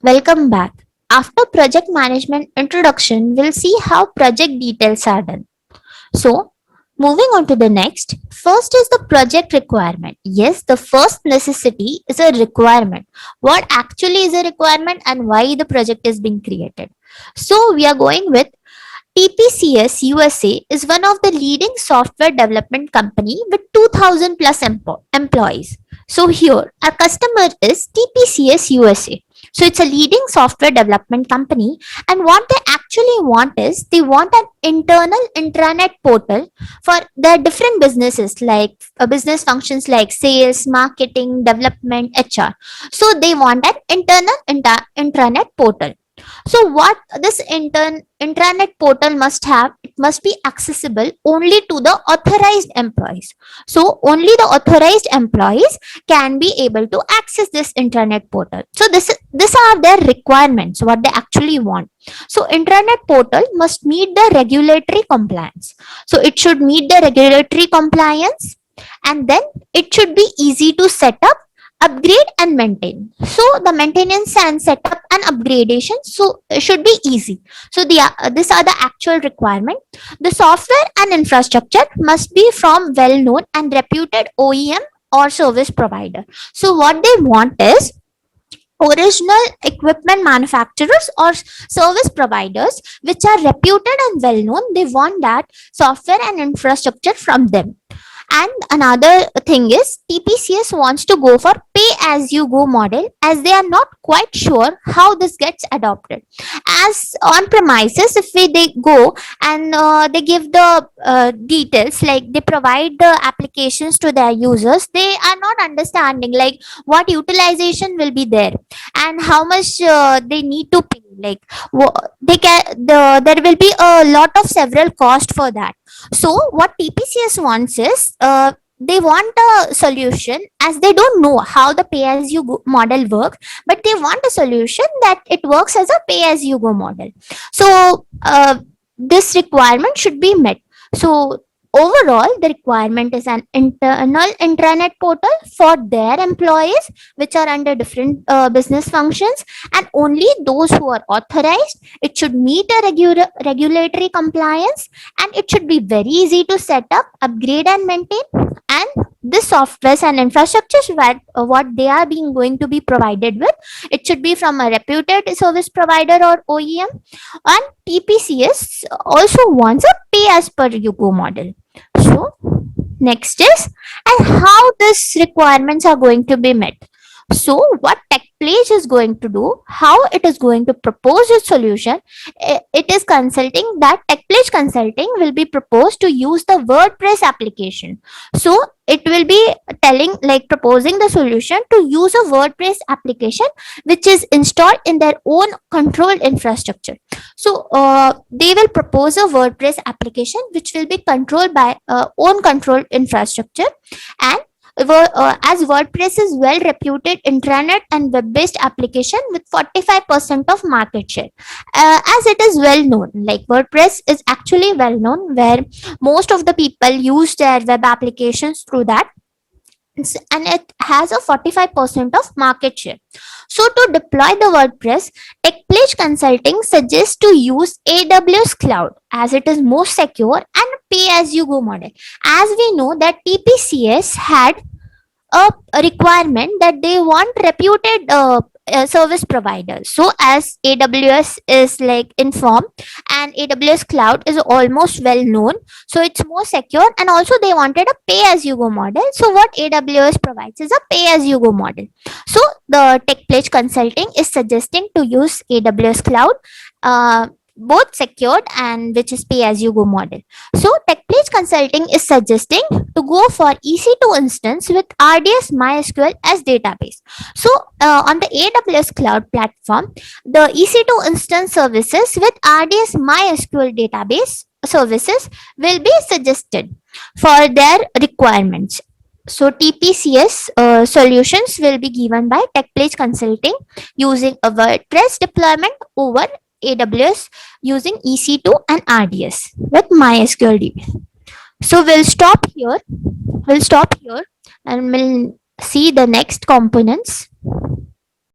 Welcome back. After project management introduction, we'll see how project details are done. So, moving on to the next, first is the project requirement. Yes, the first necessity is a requirement. What actually is a requirement and why the project is being created. So, we are going with TPCS USA is one of the leading software development company with 2000 plus employees. So here our customer is TPCS USA. So it's a leading software development company, and what they actually want is they want an internal intranet portal for their different businesses like business functions like sales, marketing, development, HR. So they want an internal intranet portal. So what this intranet portal must have, it must be accessible only to the authorized employees. So only the authorized employees can be able to access this intranet portal. So these are their requirements, what they actually want. So intranet portal must meet the regulatory compliance. So it should meet the regulatory compliance, and then it should be easy to set up, upgrade and maintain. So the maintenance and setup and upgradation so should be easy. So these are the actual requirement. The software and infrastructure must be from well known and reputed OEM or service provider. So what they want is original equipment manufacturers or service providers which are reputed and well known. They want that software and infrastructure from them. And another thing is TPCS wants to go for pay as you go model, as they are not quite sure how this gets adopted. As on premises, if they go and they give the details, like they provide the applications to their users, they are not understanding like what utilization will be there and how much they need to pay. Like there will be a lot of several cost for that. So what TPCS wants is they want a solution, as they don't know how the pay as you go model works, but they want a solution that it works as a pay as you go model. So this requirement should be met. So overall, the requirement is an internal intranet portal for their employees which are under different business functions, and only those who are authorized. It should meet a regulatory compliance, and it should be very easy to set up, upgrade and maintain. And this software and infrastructure what they are being going to be provided with, it should be from a reputed service provider or OEM. And TPCS also wants a pay as per you go model. So next is, and how these requirements are going to be met. So what Techpledge is going to do, how it is going to propose a solution, it is consulting that Techpledge Consulting will be proposed to use the WordPress application. So it will be telling, like proposing the solution to use a WordPress application which is installed in their own controlled infrastructure. So they will propose a WordPress application which will be controlled by own controlled infrastructure. And as WordPress is well reputed intranet and web-based application with 45% of market share, as it is well known, like WordPress is actually well known, where most of the people use their web applications through that, and it has a 45% of market share. So to deploy the WordPress, Techpledge Consulting suggests to use AWS Cloud, as it is most secure and pay as you go model. As we know that TPCS had a requirement that they want reputed service providers. So as AWS is like informed, and AWS Cloud is almost well known, so it's more secure, and also they wanted a pay as you go model. So what AWS provides is a pay as you go model. So the Techpledge Consulting is suggesting to use AWS Cloud, both secured and which is pay as you go model. So Techpledge Consulting is suggesting to go for EC2 instance with RDS MySQL as database. So on the AWS Cloud platform, the EC2 instance services with RDS MySQL database services will be suggested for their requirements. So TPCS solutions will be given by Techpledge Consulting using a WordPress deployment over AWS using EC2 and RDS with MySQL DB. So we'll stop here. And we'll see the next components.